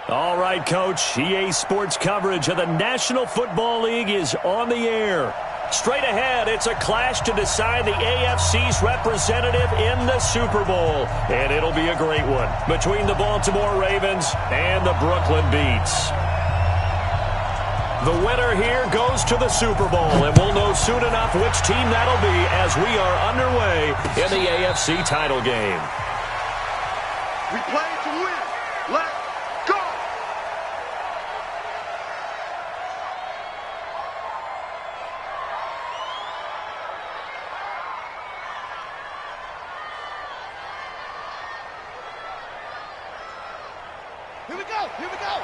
All right, Coach. EA Sports coverage of the National Football League is on the air. Straight ahead, it's a clash to decide the AFC's representative in the Super Bowl. And it'll be a great one between the Baltimore Ravens and the Brooklyn Beats. The winner here goes to the Super Bowl, and we'll know soon enough which team that'll be as we are underway in the AFC title game. We play to win. Let's go! Here we go! Here we go!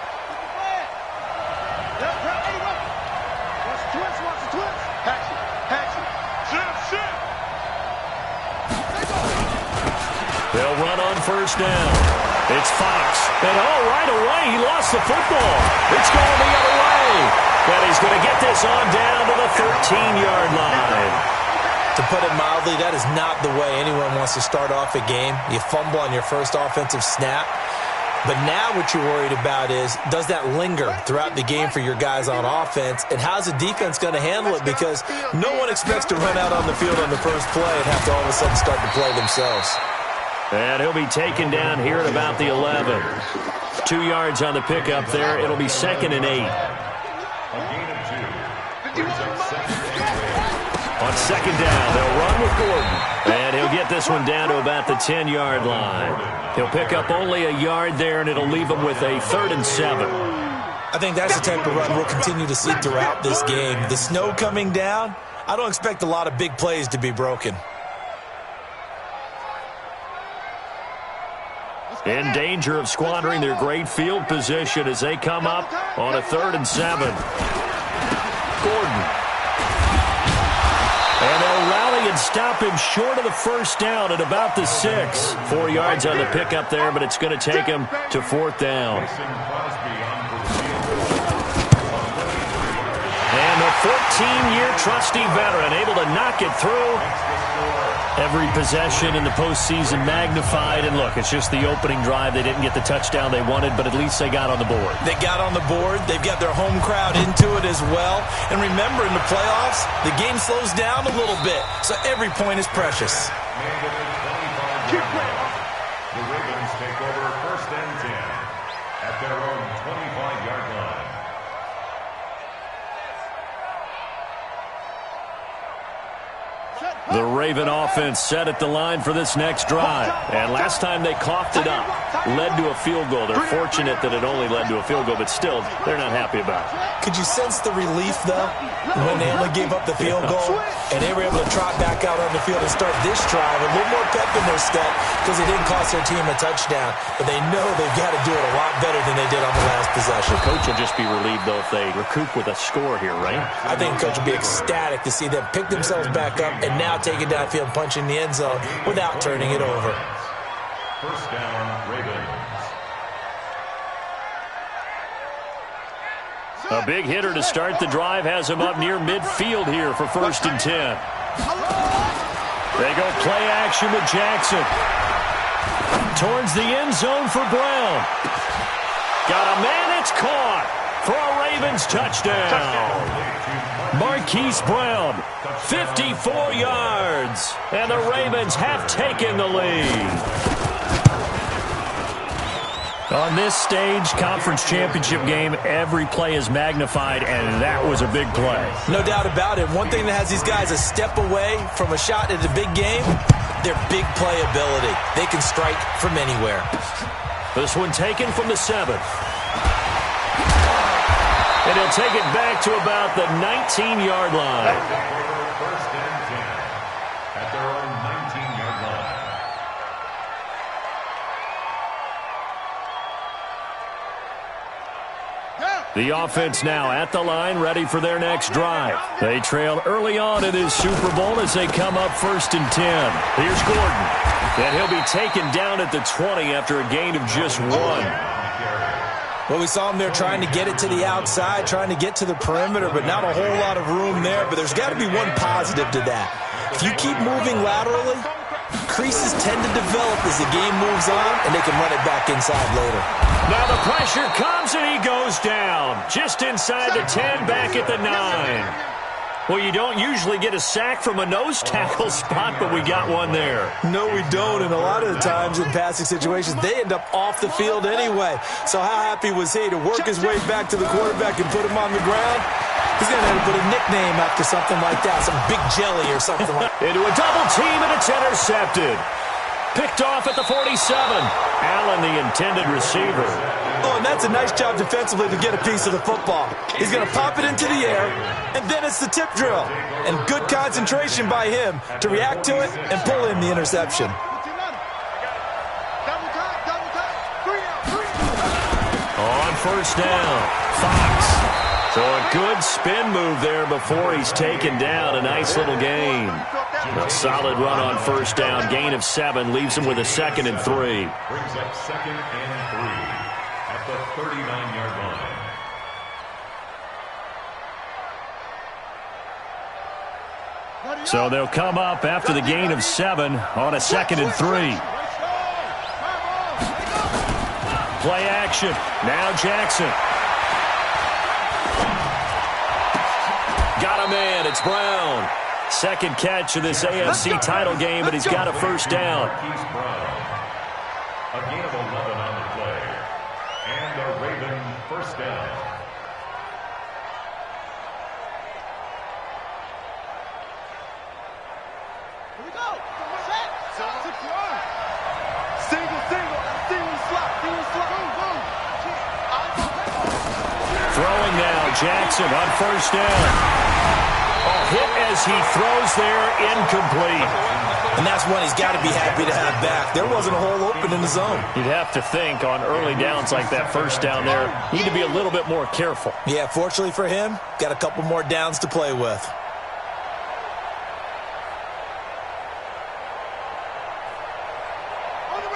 They'll run on first down. It's Fox. And right away, he lost the football. It's going the other way. And he's going to get this on down to the 13-yard line. To put it mildly, that is not the way anyone wants to start off a game. You fumble on your first offensive snap. But now what you're worried about is, does that linger throughout the game for your guys on offense? And how's the defense going to handle it? Because no one expects to run out on the field on the first play and have to all of a sudden start to play themselves. And he'll be taken down here at about the 11. 2 yards on the pickup there. It'll be 2nd and 8. On 2nd down, they'll run with Gordon. And he'll get this one down to about the 10-yard line. He'll pick up only a yard there, and it'll leave him with a 3rd and 7. I think that's the type of run we'll continue to see throughout this game. The snow coming down, I don't expect a lot of big plays to be broken. In danger of squandering their great field position as they come up on a 3rd and 7. Gordon. And they'll rally and stop him short of the first down at about the 6. 4 yards on the pickup there, but it's going to take him to 4th down. And the 14-year trusty veteran able to knock it through. Every possession in the postseason magnified. And look, it's just the opening drive. They didn't get the touchdown they wanted, but at least they got on the board. They got on the board. They've got their home crowd into it as well. And remember, in the playoffs, the game slows down a little bit. So every point is precious. Keep playing. The Ravens take over 1st and 10 at their own 25-yard line. The Raven offense set at the line for this next drive. And last time they coughed it up, led to a field goal. They're fortunate that it only led to a field goal, but still, they're not happy about it. Could you sense the relief, though, when they only gave up the field goal? And they were able to trot back out on the field and start this drive. A little more pep in their step because it didn't cost their team a touchdown. But they know they've got to do it a lot better than they did on the last possession. The coach will just be relieved, though, if they recoup with a score here, right? I think the coach will be ecstatic to see them pick themselves back up and now take it downfield, punch in the end zone without turning it over. 1st down, Ravens. A big hitter to start the drive has him up near midfield here for 1st and 10. They go play action with Jackson. Towards the end zone for Brown. Got a man, it's caught for a Ravens touchdown. Marquise Brown, 54 yards. And the Ravens have taken the lead. On this stage, conference championship game, every play is magnified, and that was a big play. No doubt about it. One thing that has these guys a step away from a shot at the big game, their big play ability. They can strike from anywhere. This one taken from the 7th. And he'll take it back to about the 19-yard line. 1st and 10 at their own 19-yard line. The offense now at the line, ready for their next drive. They trail early on in this Super Bowl as they come up 1st and 10. Here's Gordon. And he'll be taken down at the 20 after a gain of just 1. Well, we saw him there trying to get it to the outside, trying to get to the perimeter, but not a whole lot of room there. But there's got to be one positive to that. If you keep moving laterally, creases tend to develop as the game moves on, and they can run it back inside later. Now the pressure comes. lobs and he goes down. Just inside the 10, back at the 9. Well, you don't usually get a sack from a nose tackle spot, but we got one there. No, we don't, and a lot of the times in passing situations, they end up off the field anyway. So how happy was he to work his way back to the quarterback and put him on the ground? He's going to have to put a nickname after something like that, some big jelly or something like that. Into a double team, and it's intercepted. Picked off at the 47. Allen, the intended receiver. Oh, and that's a nice job defensively to get a piece of the football. He's going to pop it into the air, and then it's the tip drill. And good concentration by him to react to it and pull in the interception. On first down, Fox. So a good spin move there before he's taken down. A nice little gain. A solid run on first down. Gain of 7 leaves him with a 2nd and 3. Brings up 2nd and 3 at the 39-yard line. So they'll come up after the gain of 7 on a 2nd and 3. Play action. Now Jackson. Got a man. It's Brown. Second catch of this AFC title game, but he's got a first down. A gain of 11 on the play. And a Raven first down. Here we go. Single slot. Throwing now, Jackson on first down. A hit as he throws there, incomplete. And that's one he's got to be happy to have back. There wasn't a hole open in the zone. You'd have to think on early downs like that first down there, need to be a little bit more careful. Yeah, fortunately for him, got a couple more downs to play with.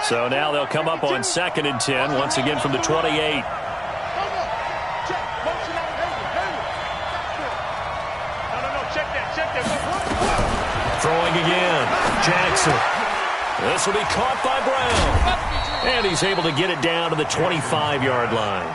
So now they'll come up on 2nd and 10, once again from the 28. Throwing again, Jackson. This will be caught by Brown. And he's able to get it down to the 25-yard line.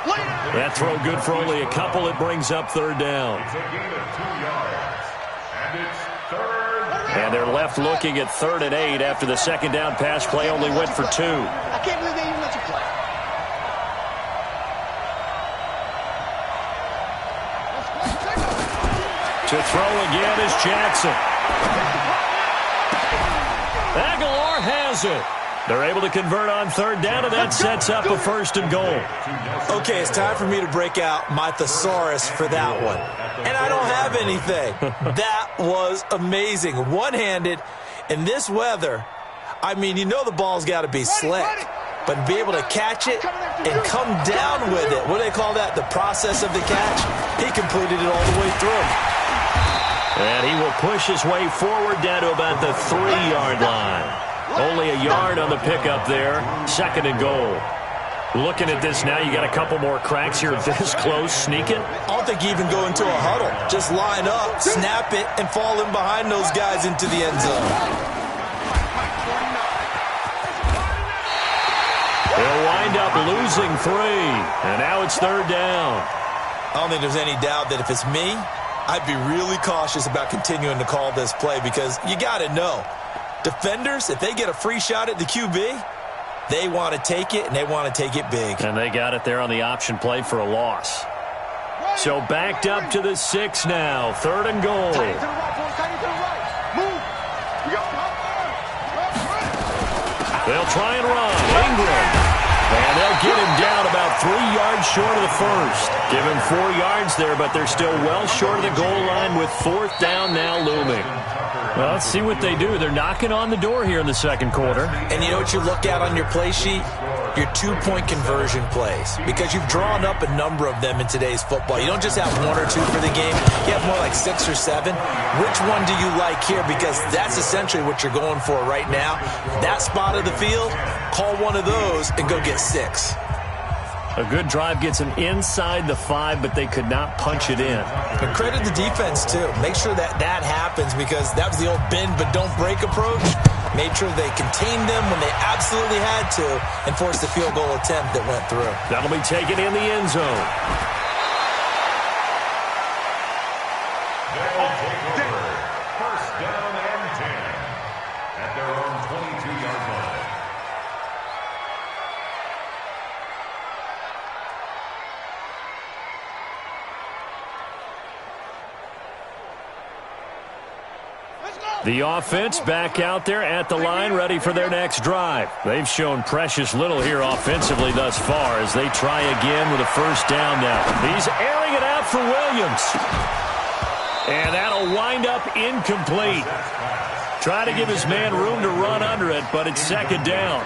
That throw good for only a couple. It brings up 3rd down. It's a gain of 2 yards. And it's 3rd. And they're left looking at 3rd and 8 after the 2nd down pass play only went for 2. I can't believe they even let you play. To throw again is Jackson. Aguilar has it. They're able to convert on 3rd down, and that sets up a 1st and goal. Okay, it's time for me to break out my thesaurus for that one. And I don't have anything. That was amazing. One-handed in this weather. I mean, you know the ball's got to be slick. But be able to catch it and come down with it. What do they call that? The process of the catch? He completed it all the way through. And he will push his way forward down to about the 3-yard line. Only a yard on the pickup there. 2nd and goal. Looking at this now, you got a couple more cracks here this close. Sneak it. I don't think you even go into a huddle. Just line up, snap it, and fall in behind those guys into the end zone. They'll wind up losing 3. And now it's 3rd down. I don't think there's any doubt that if it's me, I'd be really cautious about continuing to call this play because you got to know. Defenders, if they get a free shot at the QB, they want to take it, and they want to take it big. And they got it there on the option play for a loss. So backed up to the 6 now. 3rd and goal. They'll try and run. Ingram. And they'll get him down about 3 yards short of the 1st. Give him 4 yards there, but they're still well short of the goal line with 4th down now looming. Well, let's see what they do. They're knocking on the door here in the 2nd quarter. And you know what you look at on your play sheet? Your 2-point conversion plays. Because you've drawn up a number of them in today's football. You don't just have 1 or 2 for the game. You have more like 6 or 7. Which one do you like here? Because that's essentially what you're going for right now. That spot of the field, call one of those and go get 6. A good drive gets them inside the 5, but they could not punch it in. And credit the defense, too. Make sure that happens, because that was the old bend but don't break approach. Made sure they contained them when they absolutely had to and forced the field goal attempt that went through. That'll be taken in the end zone. They'll take over. First down and 10 at their own 22-yard line. The offense back out there at the line, ready for their next drive. They've shown precious little here offensively thus far as they try again with a first down now. He's airing it out for Williams. And that'll wind up incomplete. Try to give his man room to run under it, but it's second down.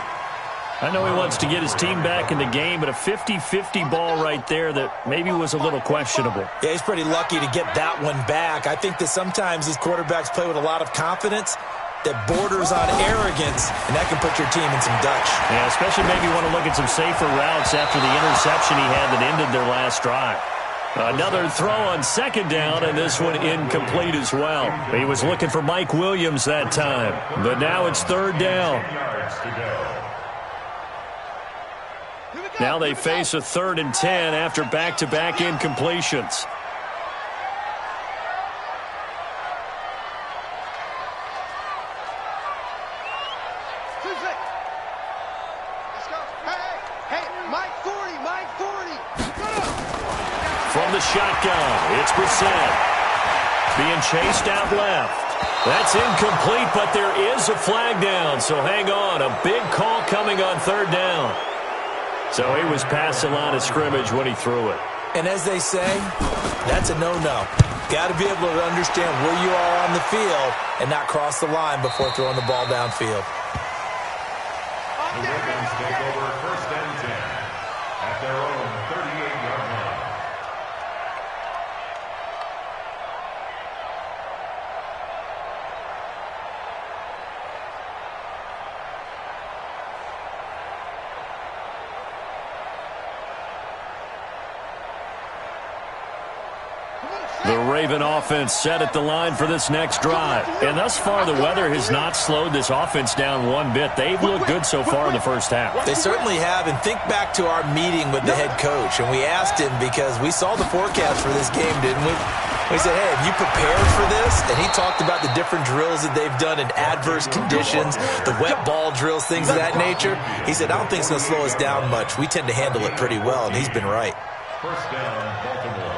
I know he wants to get his team back in the game, but a 50-50 ball right there that maybe was a little questionable. Yeah, he's pretty lucky to get that one back. I think that sometimes these quarterbacks play with a lot of confidence that borders on arrogance, and that can put your team in some Dutch. Yeah, especially maybe want to look at some safer routes after the interception he had that ended their last drive. Another throw on second down, and this one incomplete as well. He was looking for Mike Williams that time, but now it's third down. Now they face a 3rd and 10 after back-to-back incompletions. Let's go. Hey, Mike 40, Mike 40. From the shotgun, it's Brissett. Being chased out left. That's incomplete, but there is a flag down, so hang on. A big call coming on third down. So he was past the line of scrimmage when he threw it. And as they say, that's a no-no. Got to be able to understand where you are on the field and not cross the line before throwing the ball downfield. The Ravens take over first and 10 at their own 38-yard line. The Raven offense set at the line for this next drive. And thus far, the weather has not slowed this offense down one bit. They've looked good so far in the first half. They certainly have, and think back to our meeting with the head coach, and we asked him because we saw the forecast for this game, didn't we? We said, hey, have you prepared for this? And he talked about the different drills that they've done in adverse conditions, the wet ball drills, things of that nature. He said, I don't think it's going to slow us down much. We tend to handle it pretty well, and he's been right. First down, Baltimore.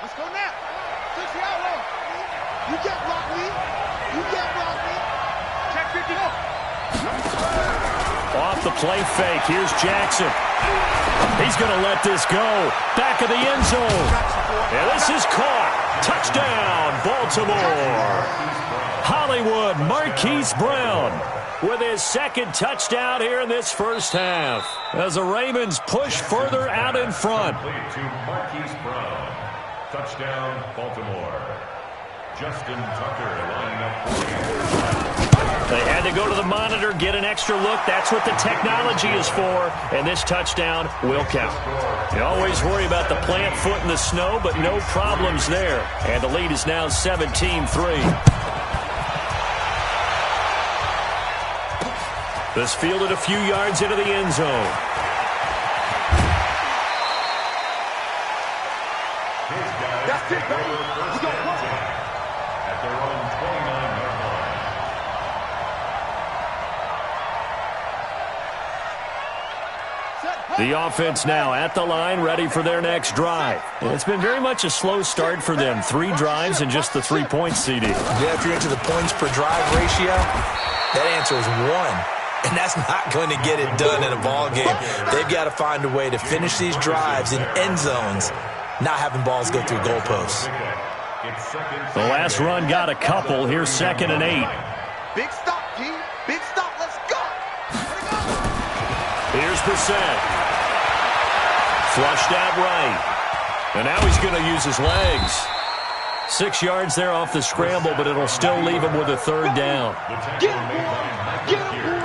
Let's go now. Touch the outlaw. You can't block me. You can't block me. Check 50 up. Off the play fake. Here's Jackson. He's going to let this go. Back of the end zone. And this is caught. Touchdown, Baltimore. Hollywood Marquise Brown with his second touchdown here in this first half as the Ravens push further out in front. To Marquise Brown. Touchdown, Baltimore. Justin Tucker lining up for you. They had to go to the monitor, get an extra look. That's what the technology is for, and this touchdown will count. You always worry about the plant foot in the snow, but no problems there. And the lead is now 17-3. This fielded a few yards into the end zone. That's it, baby. We go at their own 29-yard line. The offense now at the line, ready for their next drive. It's been very much a slow start for them. 3 drives and just the 3 points, CD. Yeah, if you're into the points per drive ratio, that answer is 1. And that's not going to get it done in a ball game. They've got to find a way to finish these drives in end zones, not having balls go through goalposts. The last run got a couple. Here's 2nd and 8. Big stop, G. Big stop. Let's go. Here's Brissett. Flushed out right. And now he's going to use his legs. 6 yards there off the scramble, but it'll still leave him with a 3rd down. Get him, boy. Get him, boy.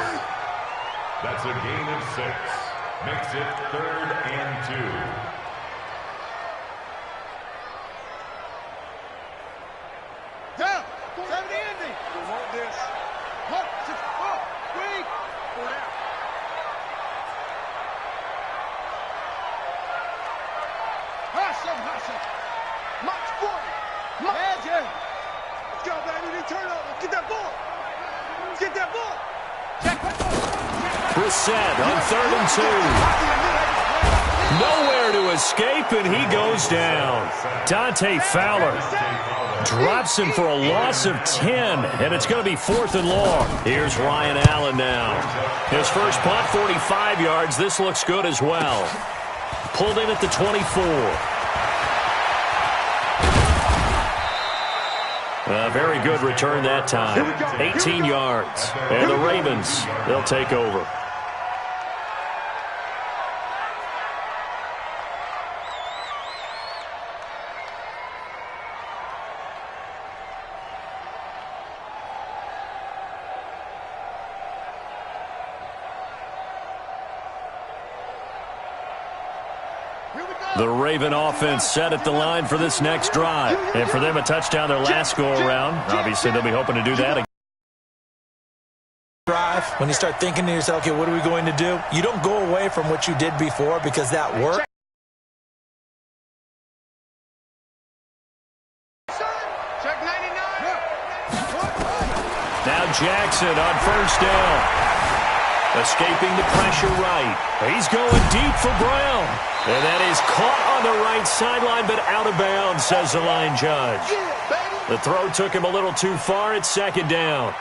That's a gain of 6. Makes it 3rd and 2. Down. 70 ending. We want this. Look, 6, 4, 3, 4 down. Hustle. March 40. Magic. Let's go, baby. We turn over. Get that ball. Get that ball. Check. Brissett on 3rd and 2. Nowhere to escape, and he goes down. Dante Fowler drops him for a loss of 10, and it's going to be 4th and long. Here's Ryan Allen now. His first punt, 45 yards. This looks good as well. Pulled in at the 24. A very good return that time. 18 yards. And the Ravens, they'll take over. The Raven offense set at the line for this next drive. And for them, a touchdown their last go-around. Obviously, they'll be hoping to do that again. Drive, when you start thinking to yourself, okay, what are we going to do? You don't go away from what you did before because that worked. Check 99. Now Jackson on 1st down. Escaping the pressure right. He's going deep for Brown. And that is caught on the right sideline, but out of bounds, says the line judge. The throw took him a little too far. It's 2nd down.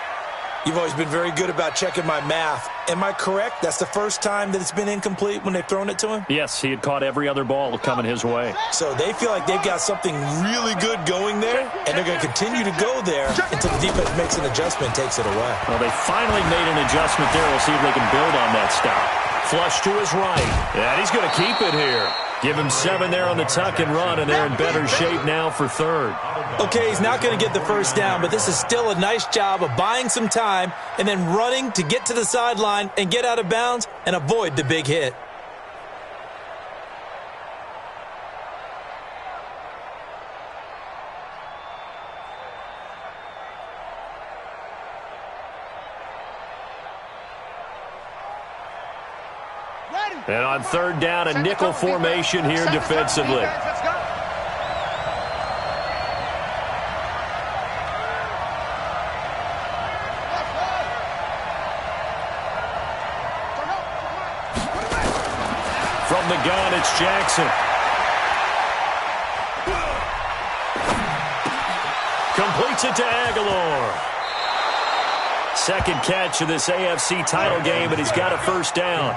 You've always been very good about checking my math. Am I correct? That's the first time that it's been incomplete when they've thrown it to him? Yes, he had caught every other ball coming his way. So they feel like they've got something really good going there, and they're going to continue to go there until the defense makes an adjustment and takes it away. Well, they finally made an adjustment there. We'll see if they can build on that stop. Flush to his right. And he's going to keep it here. Give him 7 there on the tuck and run, and they're in better shape now for 3rd. Okay, he's not going to get the first down, but this is still a nice job of buying some time and then running to get to the sideline and get out of bounds and avoid the big hit. And on 3rd down, a nickel formation here defensively. Let's go. From the gun, it's Jackson. Completes it to Aguilar. 2nd catch of this AFC title game, and he's got a 1st down.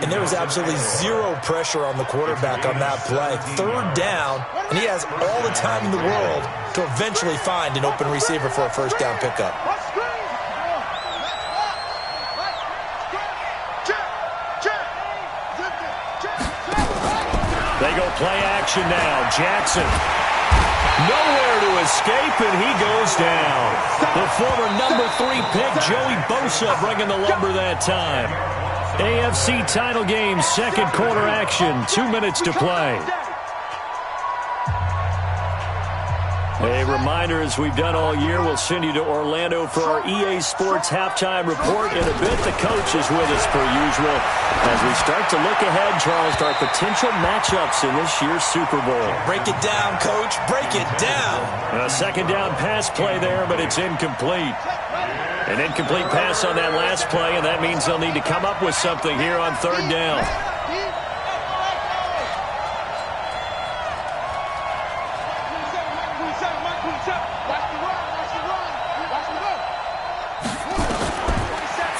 And there was absolutely zero pressure on the quarterback on that play. 3rd down, and he has all the time in the world to eventually find an open receiver for a 1st down pickup. They go play action now. Jackson. Nowhere to escape, and he goes down. The former number 3 pick, Joey Bosa, bringing the lumber that time. AFC title game, 2nd quarter action. 2 minutes to play. A reminder, as we've done all year, we'll send you to Orlando for our EA Sports halftime report. In a bit, the coach is with us per usual. As we start to look ahead, Charles, to our potential matchups in this year's Super Bowl. Break it down, Coach. Break it down. A 2nd down pass play there, but it's incomplete. An incomplete pass on that last play, and that means they'll need to come up with something here on 3rd down.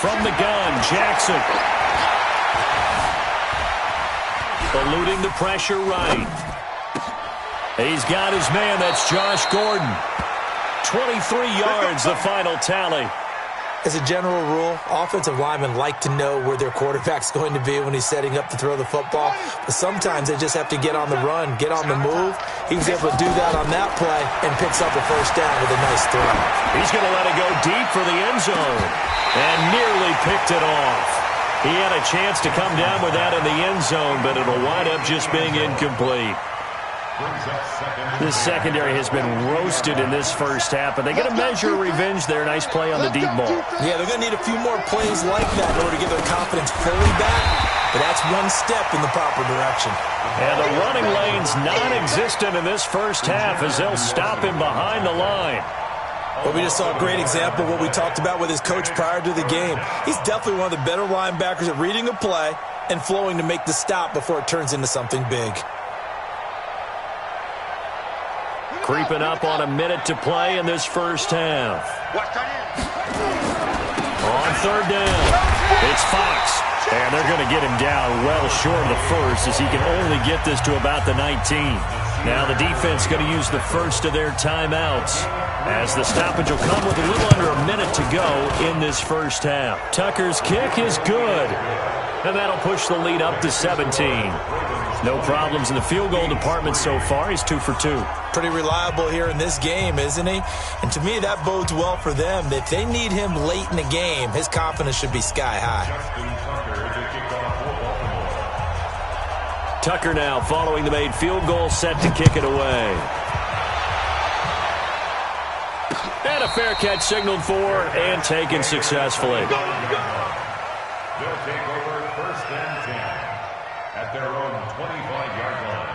From the gun, Jackson. Eluding the pressure right. He's got his man. That's Josh Gordon. 23 yards, the final tally. As a general rule, offensive linemen like to know where their quarterback's going to be when he's setting up to throw the football. But sometimes they just have to get on the run, get on the move. He was able to do that on that play and picks up a 1st down with a nice throw. He's going to let it go deep for the end zone and nearly picked it off. He had a chance to come down with that in the end zone, but it'll wind up just being incomplete. This secondary has been roasted in this first half, but they get a measure of revenge there. Nice play on the deep ball. Yeah, they're going to need a few more plays like that in order to get their confidence fully back, but that's one step in the proper direction. And the running lane's non-existent in this first half as they'll stop him behind the line. But we just saw a great example of what we talked about with his coach prior to the game. He's definitely one of the better linebackers at reading a play and flowing to make the stop before it turns into something big. Creeping up on a minute to play in this first half. On third down, it's Fox. And they're going to get him down well short of the first as he can only get this to about the 19. Now the defense going to use the first of their timeouts as the stoppage will come with a little under a minute to go in this first half. Tucker's kick is good, and that'll push the lead up to 17. No problems in the field goal department so far. He's 2 for 2. Pretty reliable here in this game, isn't he? And to me, that bodes well for them. If they need him late in the game, his confidence should be sky high. Tucker now following the made field goal, set to kick it away. And a fair catch signaled for and taken successfully. They'll take over first and 10 at their own 25-yard line.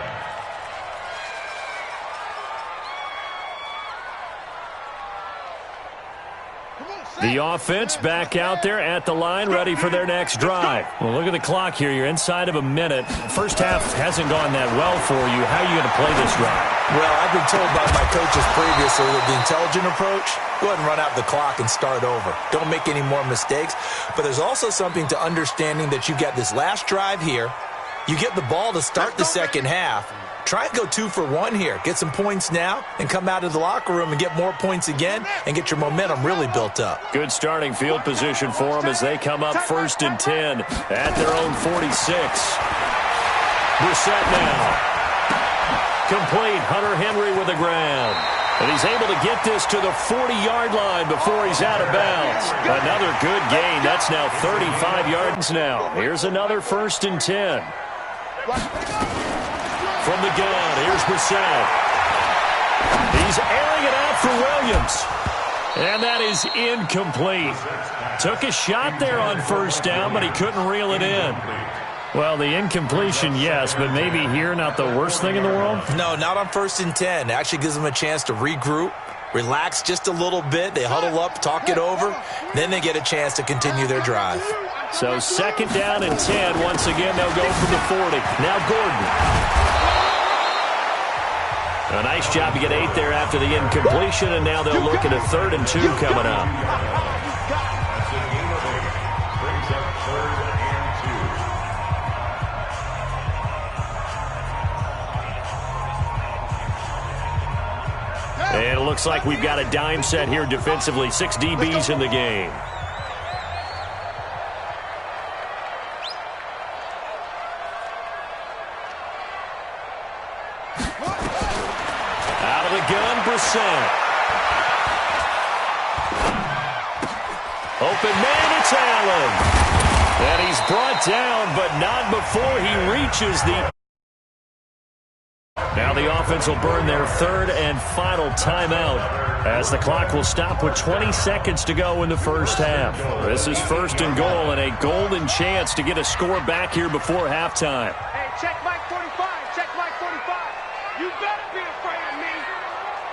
The offense back out there at the line, ready for their next drive. Well, look at the clock here. You're inside of a minute. First half hasn't gone that well for you. How are you going to play this drive? Well, I've been told by my coaches previously that the intelligent approach, go ahead and run out the clock and start over. Don't make any more mistakes. But there's also something to understanding that you get this last drive here. You get the ball to start the second half. Try and go 2 for 1 here. Get some points now and come out of the locker room and get more points again and get your momentum really built up. Good starting field position for them as they come up first and 10 at their own 46. Brissett now. Complete. Hunter Henry with the ground. And he's able to get this to the 40-yard line before he's out of bounds. Another good gain. That's now 35 yards now. Here's another first and 10. From the gun, here's Brissett. He's airing it out for Williams. And that is incomplete. Took a shot there on first down, but he couldn't reel it in. Well, the incompletion, yes, but maybe here not the worst thing in the world? No, not on first and 10. It actually gives them a chance to regroup, relax just a little bit. They huddle up, talk it over. Then they get a chance to continue their drive. So second down and 10. Once again, they'll go from the 40. Now Gordon. A nice job to get 8 there after the incompletion, and now they'll look at a 3rd and 2 coming up. That's a gain of 8. Brings up 3rd and 2. And it looks like we've got a dime set here defensively. 6 DBs in the game. Out of the gun, Brissett. Open man, it's Allen. And he's brought down, but not before he reaches the... Now the offense will burn their 3rd and final timeout as the clock will stop with 20 seconds to go in the first half. This is 1st and goal and a golden chance to get a score back here before halftime. Hey, check Mike 45. Check Mike 45. You better be afraid of me.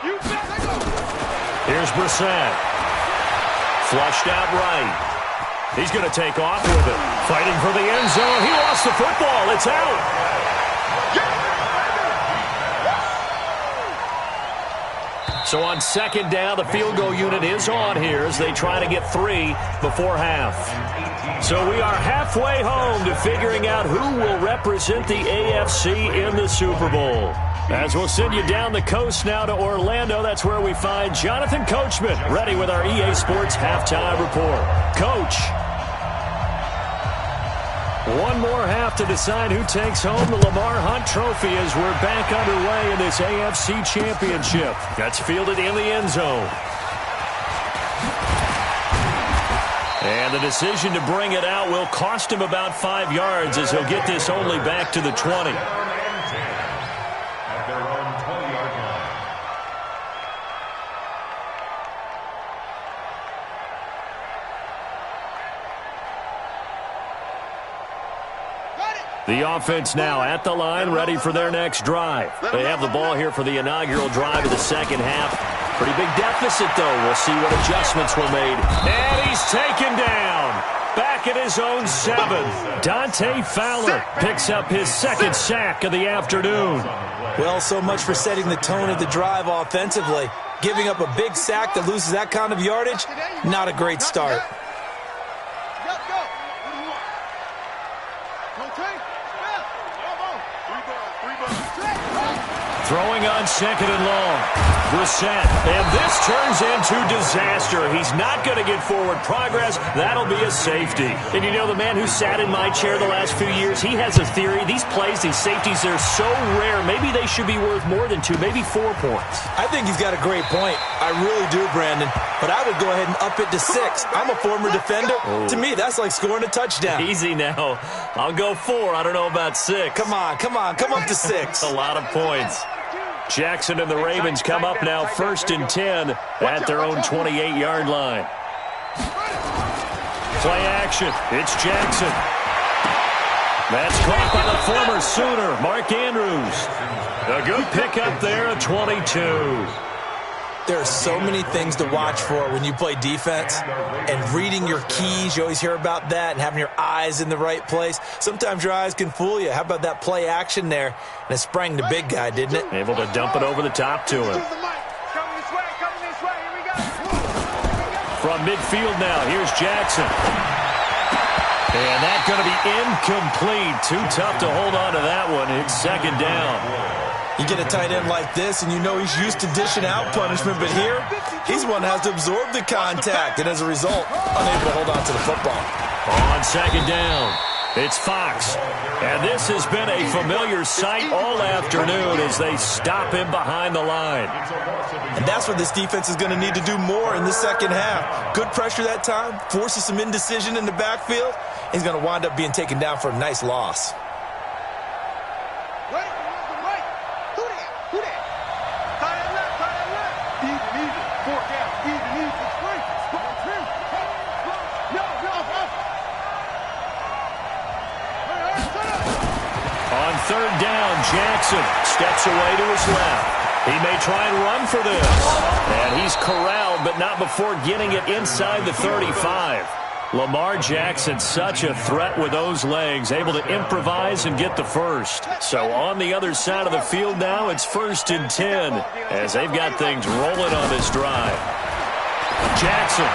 You better go. Here's Brissett. Flushed out right. He's going to take off with it. Fighting for the end zone. He lost the football. It's out. So on second down, the field goal unit is on here as they try to get 3 before half. So we are halfway home to figuring out who will represent the AFC in the Super Bowl. As we'll send you down the coast now to Orlando, that's where we find Jonathan Coachman, ready with our EA Sports Halftime Report. Coach. One more half to decide who takes home the Lamar Hunt Trophy as we're back underway in this AFC Championship. That's fielded in the end zone. And the decision to bring it out will cost him about 5 yards as he'll get this only back to the 20. At their own 20-yard line. The offense now at the line, ready for their next drive. They have the ball here for the inaugural drive of the second half. Pretty big deficit, though. We'll see what adjustments were made. And he's taken down. Back at his own 7. Dante Fowler picks up his second sack of the afternoon. Well, so much for setting the tone of the drive offensively. Giving up a big sack that loses that kind of yardage, not a great start. Throwing on second and long. Brissett. And this turns into disaster. He's not going to get forward progress. That'll be a safety. And you know, the man who sat in my chair the last few years, he has a theory. These plays, these safeties, they're so rare. Maybe they should be worth more than 2, maybe 4 points. I think he's got a great point. I really do, Brandon. But I would go ahead and up it to 6. I'm a former defender. Oh. To me, that's like scoring a touchdown. Easy now. I'll go 4. I don't know about 6. Come on. Come up to 6. A lot of points. Jackson and the Ravens come up now 1st and 10 at their own 28-yard line. Play action. It's Jackson. That's caught by the former Sooner, Mark Andrews. A good pickup there at 22. There are so many things to watch for when you play defense, and reading your keys, you always hear about that, and having your eyes in the right place. Sometimes your eyes can fool you. How about that play action there? And it sprang the big guy, didn't it? Able to dump it over the top to him. From midfield now, here's Jackson. And that's going to be incomplete. Too tough to hold on to that one. It's second down. You get a tight end like this, and you know he's used to dishing out punishment, but here, he's one that has to absorb the contact, and as a result, unable to hold on to the football. On second down, it's Fox. And this has been a familiar sight all afternoon as they stop him behind the line. And that's what this defense is going to need to do more in the second half. Good pressure that time, forces some indecision in the backfield. He's going to wind up being taken down for a nice loss. On third down, Jackson steps away to his left. He may try and run for this. And he's corralled, but not before getting it inside the 35. Lamar Jackson, such a threat with those legs, able to improvise and get the first. So on the other side of the field now, it's 1st and 10 as they've got things rolling on this drive. Jackson.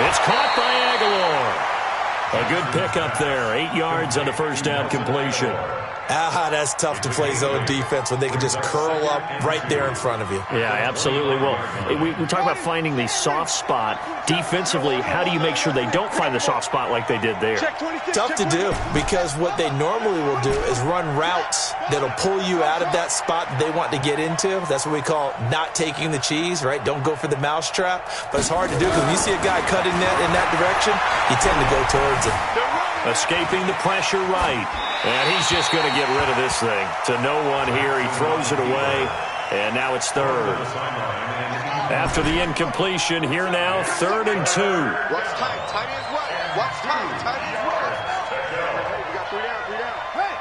It's caught by Aguilar. A good pickup there. 8 yards on the first down completion. That's tough to play zone defense when they can just curl up right there in front of you. Yeah, absolutely. Well, we talk about finding the soft spot. Defensively, how do you make sure they don't find the soft spot like they did there? Tough to do, because what they normally will do is run routes that'll pull you out of that spot that they want to get into. That's what we call not taking the cheese, right? Don't go for the mousetrap. But it's hard to do because when you see a guy cutting that in that direction, you tend to go towards him. Escaping the pressure right. And he's just going to get rid of this thing. To no one here. He throws it away. And now it's third. After the incompletion, here now, 3rd and 2. Watch tight. Tight ends what? Watch tight. Tight ends what? We got 3 down. 3 down. Hey,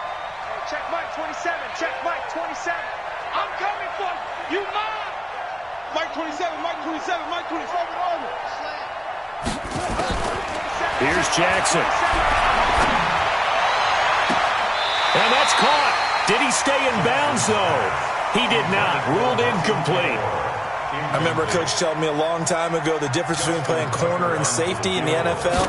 check Mike 27. Check Mike 27. I'm coming for you. You mine. Mike 27. Mike 27. Mike 27. Over. Here's Jackson. And that's caught. Did he stay in bounds, though? He did not. Ruled incomplete. I remember a coach telling me a long time ago the difference between playing corner and safety in the NFL.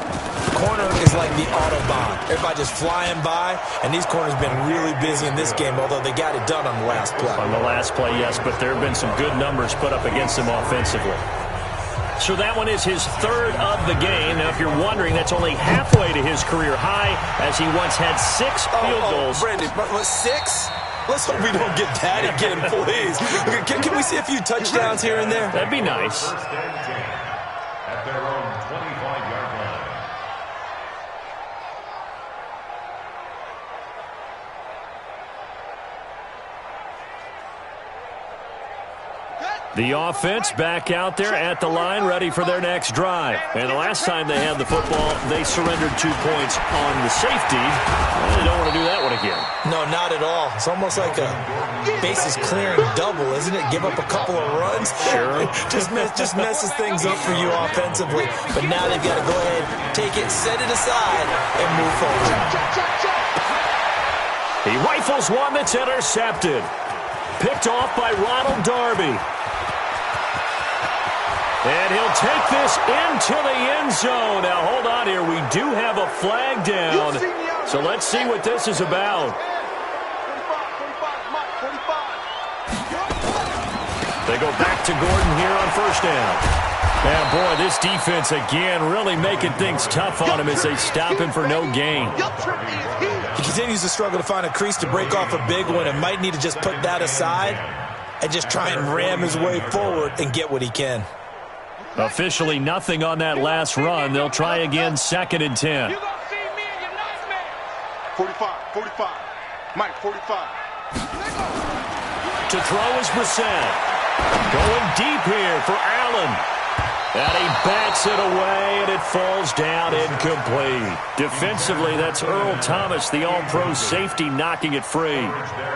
Corner is like the Autobahn. Everybody just flying by, and these corners have been really busy in this game, although they got it done on the last play. On the last play, yes, but there have been some good numbers put up against him offensively. So that one is his 3rd of the game. Now, if you're wondering, that's only halfway to his career high, as he once had 6 field goals. Brandon, 6? Let's hope we don't get that again, please. Can we see a few touchdowns here and there? That'd be nice. At their own 25-yard line. The offense back out there at the line, ready for their next drive. And the last time they had the football, they surrendered 2 points on the safety. They don't want to do that one again. No, not at all. It's almost like a bases clearing double, isn't it? Give up a couple of runs. Sure. just messes things up for you offensively. But now they've got to go ahead, take it, set it aside, and move forward. He rifles one that's intercepted. Picked off by Ronald Darby. And he'll take this into the end zone. Now, hold on here. We do have a flag down. So let's see what this is about. They go back to Gordon here on first down. And, boy, this defense, again, really making things tough on him as they stop him for no gain. He continues to struggle to find a crease to break off a big one and might need to just put that aside and just try and ram his way forward and get what he can. Officially nothing on that last run. They'll try again, 2nd and 10. 45. Mike, 45. To throw is Brissett. Going deep here for Allen. And he bats it away, and it falls down incomplete. Defensively, that's Earl Thomas, the all-pro safety, knocking it free.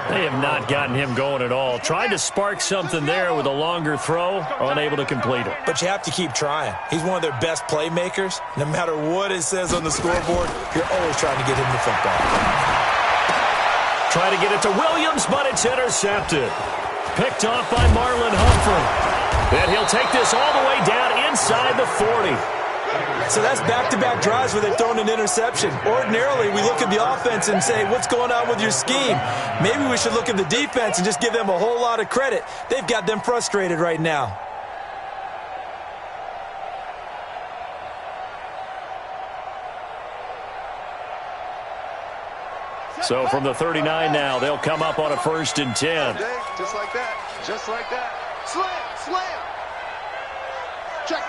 They have not gotten him going at all. Tried to spark something there with a longer throw, unable to complete it. But you have to keep trying. He's one of their best playmakers. No matter what it says on the scoreboard, you're always trying to get him the football. Try to get it to Williams, but it's intercepted. Picked off by Marlon Humphrey. And he'll take this all the way down inside the 40. So that's back-to-back drives where they've thrown an interception. Ordinarily, we look at the offense and say, what's going on with your scheme? Maybe we should look at the defense and just give them a whole lot of credit. They've got them frustrated right now. So from the 39 now, they'll come up on a 1st and 10. Just like that. Just like that. Slam. Check.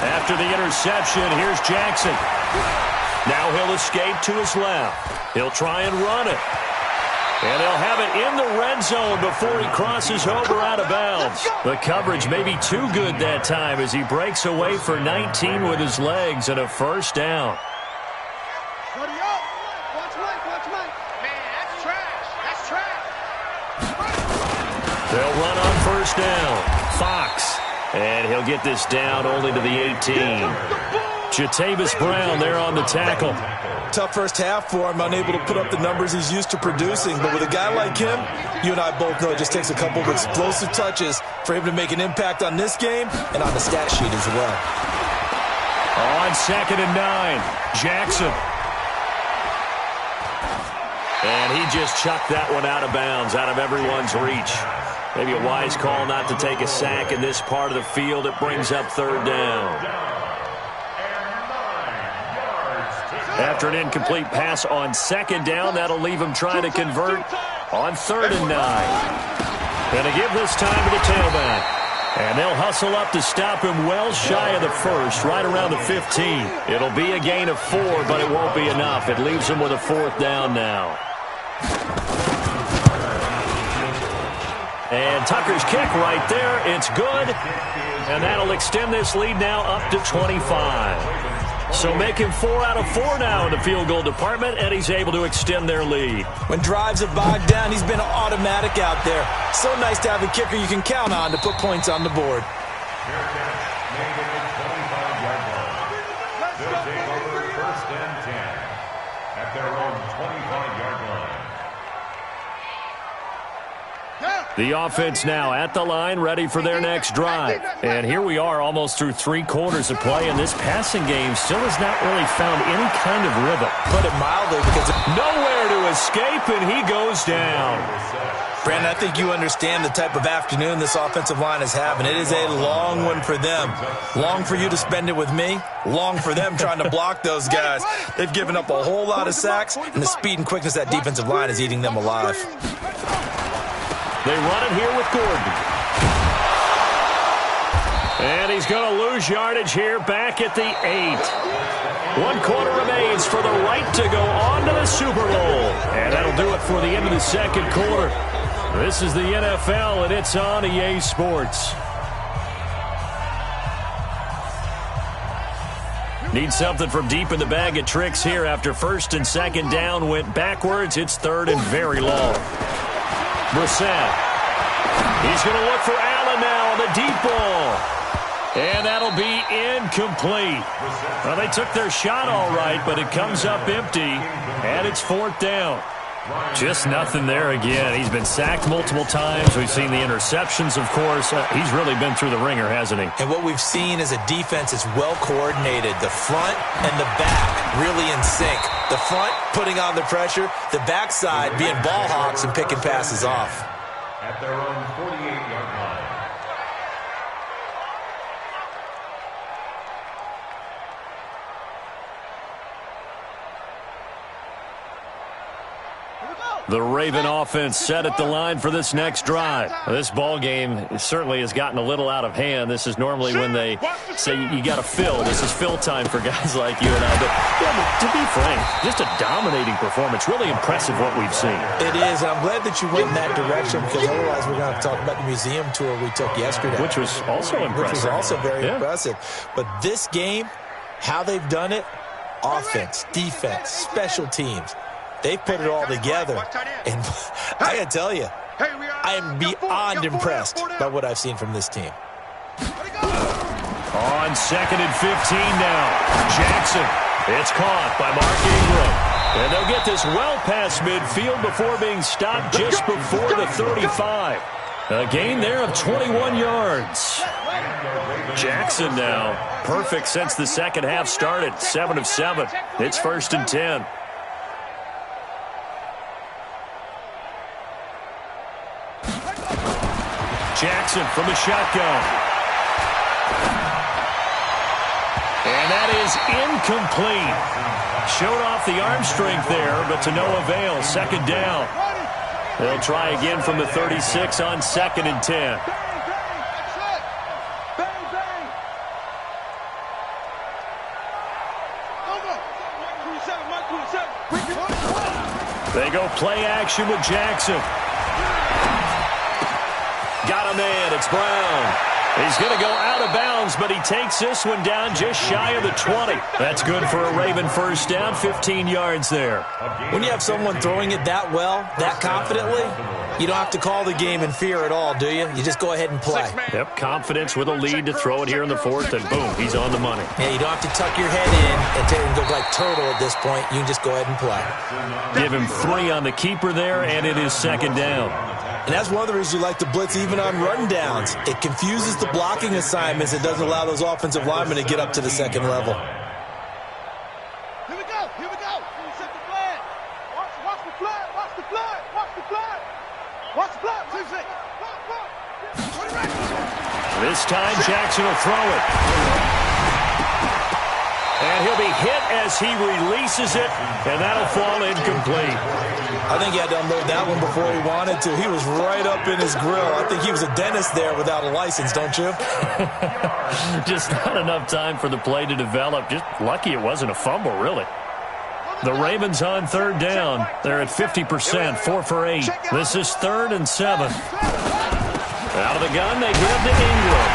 After the interception, here's Jackson. Now he'll escape to his left. He'll try and run it. And he'll have it in the red zone before he crosses over out of bounds. The coverage may be too good that time as he breaks away for 19 with his legs and a 1st down. They'll run on 1st down. Fox. And he'll get this down only to the 18. Jatavis Brown there on the tackle. Tough first half for him, unable to put up the numbers he's used to producing. But with a guy like him, you and I both know it just takes a couple of explosive touches for him to make an impact on this game and on the stat sheet as well. On 2nd and 9, Jackson. And he just chucked that one out of bounds, out of everyone's reach. Maybe a wise call not to take a sack in this part of the field. It brings up 3rd down. After an incomplete pass on 2nd down, that'll leave him trying to convert on 3rd and 9. And to give this time to the tailback. And they'll hustle up to stop him well shy of the 1st, right around the 15. It'll be a gain of 4, but it won't be enough. It leaves him with a 4th down now. And Tucker's kick right there. It's good. And that'll extend this lead now up to 25. So making 4 out of 4 now in the field goal department, and he's able to extend their lead. When drives are bogged down, he's been automatic out there. So nice to have a kicker you can count on to put points on the board. They'll take over 1st and 10 at their own 25-yard line. The offense now at the line, ready for their next drive. And here we are almost through 3 quarters of play, and this passing game still has not really found any kind of rhythm. Put it mildly, because nowhere to escape, and he goes down. Brandon, I think you understand the type of afternoon this offensive line is having. It is a long one for them. Long for you to spend it with me. Long for them trying to block those guys. They've given up a whole lot of sacks, and the speed and quickness of that defensive line is eating them alive. They run it here with Gordon. And he's going to lose yardage here back at the 8. 1 quarter remains for the right to go on to the Super Bowl. And that'll do it for the end of the second quarter. This is the NFL, and it's on EA Sports. Need something from deep in the bag of tricks here after first and second down went backwards. It's third and very long. Brissett. He's going to look for Allen now on the deep ball. And that'll be incomplete. Well, they took their shot all right, but it comes up empty, and it's fourth down. Just nothing there again. He's been sacked multiple times. We've seen the interceptions, of course. He's really been through the ringer, hasn't he? And what we've seen is a defense that's well coordinated. The front and the back really in sync. The front putting on the pressure. The backside being ball hawks and picking passes off. At their own 48-yard line. The Raven offense set at the line for this next drive. This ball game certainly has gotten a little out of hand. This is normally when they say you got to fill. This is fill time for guys like you and I. But yeah, to be frank, just a dominating performance. Really impressive what we've seen. It is, and I'm glad that you went in that direction because otherwise we're going to talk about the museum tour we took yesterday. Which was also impressive. Which was also very impressive. But this game, how they've done it, offense, defense, special teams. They put it all together, and I got to tell you, I am beyond impressed by what I've seen from this team. On second and 15 now, Jackson. It's caught by Mark Ingram. And they'll get this well past midfield before being stopped just before the 35. A gain there of 21 yards. Jackson now, perfect since the second half started, 7 of 7. It's first and 10. Jackson from the shotgun. And that is incomplete. Showed off the arm strength there, but to no avail. Second down. They'll try again from the 36 on second and 10. They go play action with Jackson. Got a man. It's Brown. He's going to go out of bounds, but he takes this one down just shy of the 20. That's good for a Raven first down, 15 yards there. When you have someone throwing it that well, that confidently, you don't have to call the game in fear at all, do you? You just go ahead and play. Yep, confidence with a lead to throw it here in the fourth, and boom, he's on the money. Yeah, you don't have to tuck your head in and go like turtle at this point. You can just go ahead and play. Give him 3 on the keeper there, and it is second down. And that's one of the reasons you like to blitz even on run downs. It confuses the blocking assignments. It doesn't allow those offensive linemen to get up to the second level. Here we go. Here we go. Set the flag. Watch the flag. Watch the flag. Watch the flag. Watch the flag. This time Jackson will throw it. And he'll be hit as he releases it, and that'll fall incomplete. I think he had to unload that one before he wanted to. He was right up in his grill. I think he was a dentist there without a license, don't you? Just not enough time for the play to develop. Just lucky it wasn't a fumble, really. The Ravens on third down. They're at 50%, 4 for 8. This is 3rd and 7. Out of the gun, they give to Ingram.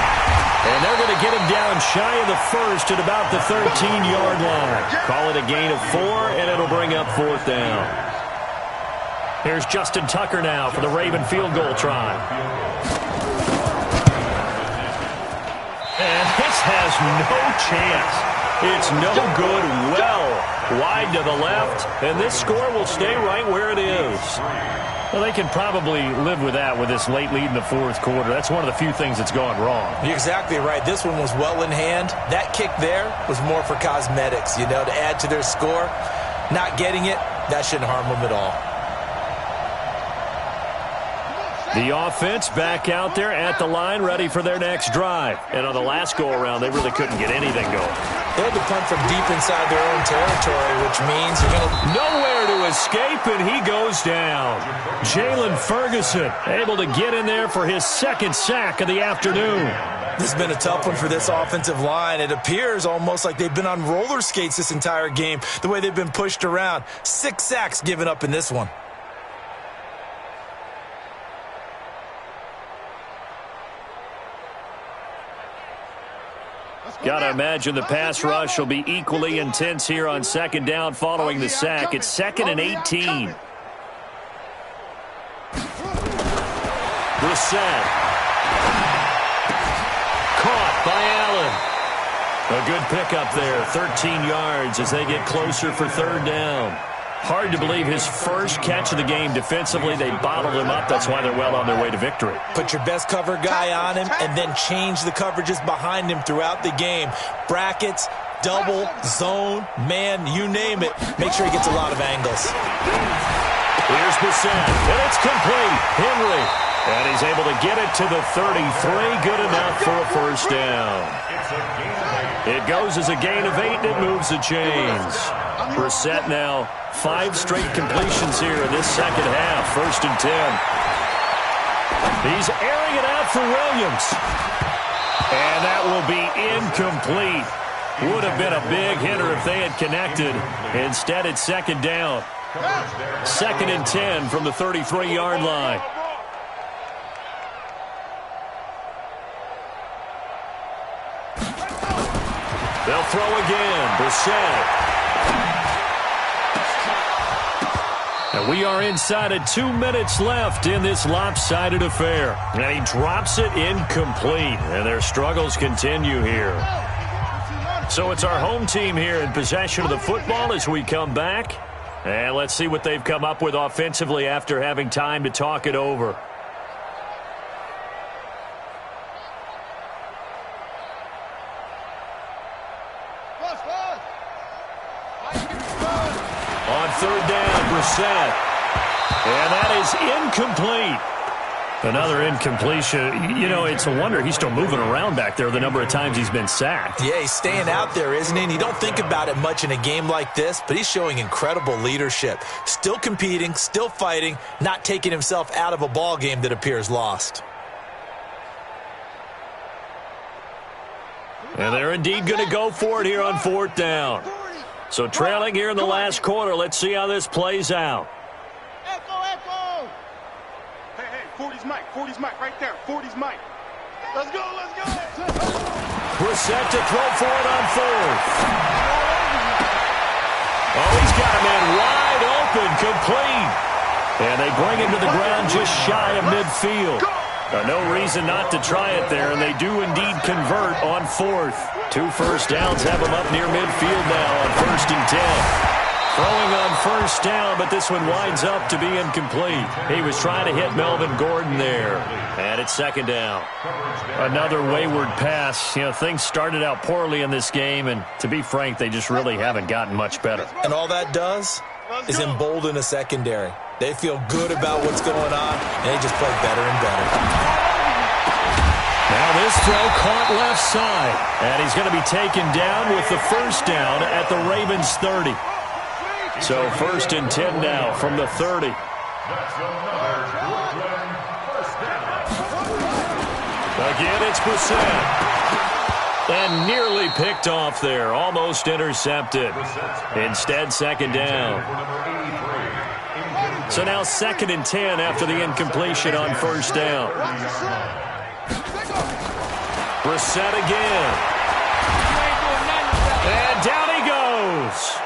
And they're going to get him down shy of the first at about the 13-yard line. Call it a gain of 4, and it'll bring up 4th down. Here's Justin Tucker now for the Raven field goal try. And this has no chance. It's no good, well wide to the left, and this score will stay right where it is. Well, they can probably live with that with this late lead in the fourth quarter. That's one of the few things that's gone wrong. You're exactly right. This one was well in hand. That kick there was more for cosmetics, to add to their score. Not getting it, that shouldn't harm them at all. The offense back out there at the line, ready for their next drive. And on the last go-around, they really couldn't get anything going. They had to punt from deep inside their own territory, which means you're going to... Nowhere to escape, and he goes down. Jalen Ferguson able to get in there for his second sack of the afternoon. This has been a tough one for this offensive line. It appears almost like they've been on roller skates this entire game, the way they've been pushed around. 6 sacks given up in this one. Got to imagine the pass rush will be equally intense here on second down following the sack. It's 2nd and 18. Brissett. Caught by Allen. A good pickup there, 13 yards as they get closer for third down. Hard to believe his first catch of the game defensively. They bottled him up. That's why they're well on their way to victory. Put your best cover guy on him and then change the coverages behind him throughout the game. Brackets, double, zone, man, you name it. Make sure he gets a lot of angles. Here's Brissett, and it's complete. Henry, and he's able to get it to the 33. Good enough for a first down. It goes as a gain of 8, and it moves the chains. Brissett now 5 straight completions here in this second half. 1st and 10. He's airing it out for Williams. And that will be incomplete. Would have been a big hitter if they had connected. Instead, it's 2nd down. 2nd and 10 from the 33-yard line. They'll throw again. Brissett. And we are inside of 2 minutes left in this lopsided affair. And he drops it incomplete. And their struggles continue here. So it's our home team here in possession of the football as we come back. And let's see what they've come up with offensively after having time to talk it over. On third down, Brissett. And that is incomplete. Another incompletion. You know, it's a wonder he's still moving around back there the number of times he's been sacked. Yeah, he's staying out there, isn't he? And you don't think about it much in a game like this, but he's showing incredible leadership. Still competing, still fighting, not taking himself out of a ball game that appears lost. And they're indeed going to go for it here on 4th down. So trailing here in the last quarter. Let's see how this plays out. Echo. Hey, 40's Mike. 40's Mike right there. 40's Mike. Let's go. Brissett to throw for it on 4th. Oh, he's got a man wide open, complete. And they bring him to the ground just shy of midfield. No reason not to try it there, and they do indeed convert on 4th. 2 first downs have them up near midfield now on 1st and 10. Throwing on 1st down, but this one winds up to be incomplete. He was trying to hit Melvin Gordon there, and it's 2nd down. Another wayward pass. You know, things started out poorly in this game, and to be frank, they just really haven't gotten much better. And all that does is embolden a secondary. They feel good about what's going on, and they just play better and better. Now this throw caught left side, and he's going to be taken down with the first down at the Ravens 30. So 1st and 10 now from the 30. Again, it's Brissett. And nearly picked off there, almost intercepted. Instead, 2nd down. So now 2nd and 10 after the incompletion on 1st down. Brissett again. And down he goes.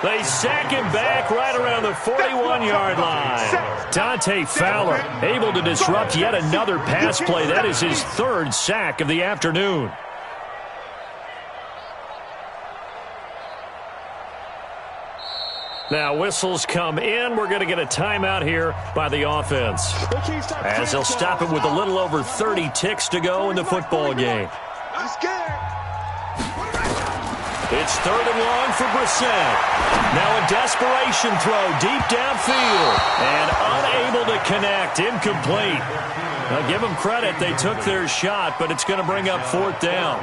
They sack him back right around the 41-yard line. Dante Fowler able to disrupt yet another pass play. That is his 3rd sack of the afternoon. Now whistles come in. We're going to get a timeout here by the offense, as they'll stop it with a little over 30 ticks to go in the football game. It's 3rd and long for Brissett. Now a desperation throw deep downfield, and unable to connect. Incomplete. Now give them credit. They took their shot, but it's going to bring up 4th down.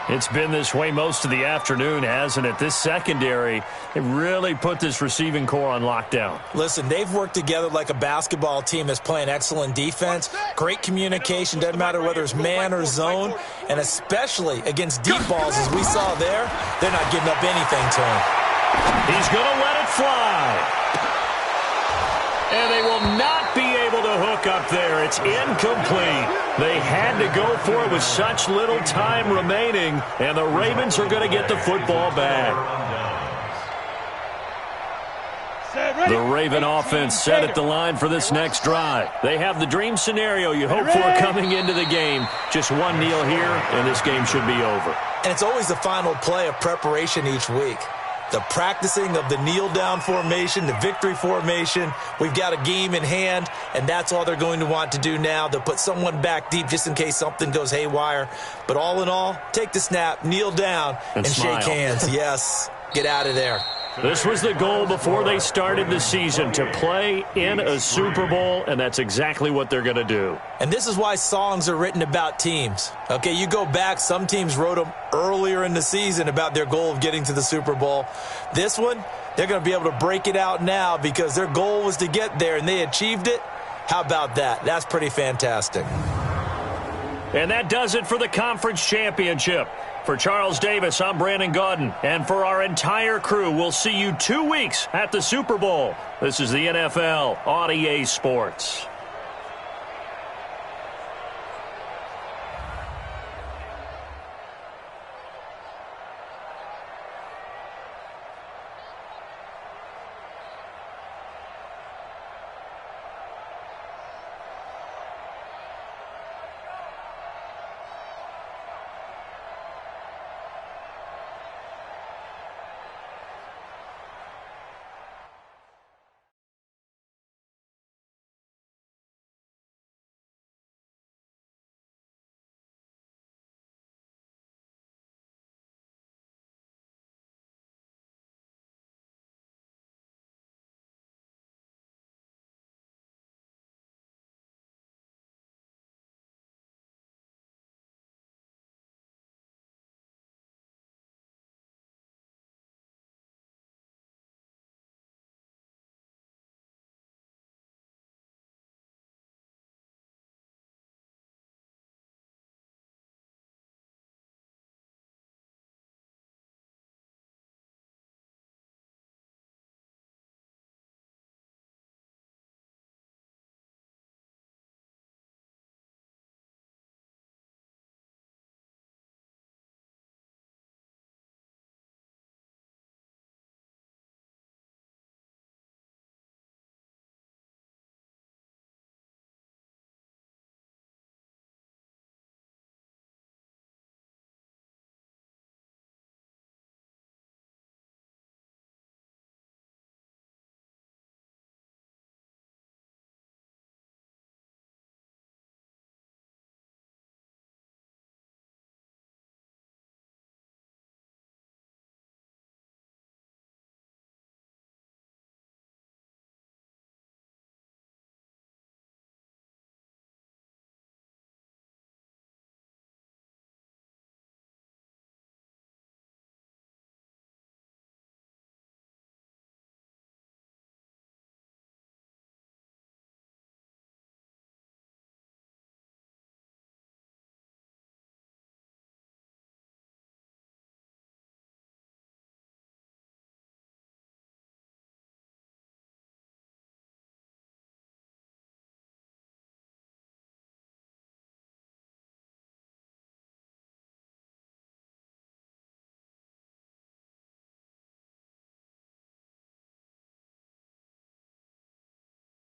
It's been this way most of the afternoon, hasn't it? This secondary, they really put this receiving core on lockdown. Listen, they've worked together like a basketball team that's playing excellent defense, great communication, doesn't matter whether it's man or zone, and especially against deep balls, as we saw there, they're not giving up anything to him. He's going to let it fly. And they will not be able to hook up there. It's incomplete. They had to go for it with such little time remaining, and the Ravens are going to get the football back. The Raven offense set at the line for this next drive. They have the dream scenario you hope for coming into the game. Just one kneel here, and this game should be over. And it's always the final play of preparation each week. The practicing of the kneel-down formation, the victory formation. We've got a game in hand, and that's all they're going to want to do now. They'll put someone back deep just in case something goes haywire. But all in all, take the snap, kneel down, and shake hands. Yes, get out of there. This was the goal before they started the season, to play in a Super Bowl, and that's exactly what they're going to do. And this is why songs are written about teams. Okay, you go back, some teams wrote them earlier in the season about their goal of getting to the Super Bowl. This one, they're going to be able to break it out now because their goal was to get there, and they achieved it. How about that? That's pretty fantastic. And that does it for the conference championship. For Charles Davis, I'm Brandon Gaudin. And for our entire crew, we'll see you 2 weeks at the Super Bowl. This is the NFL on EA Sports.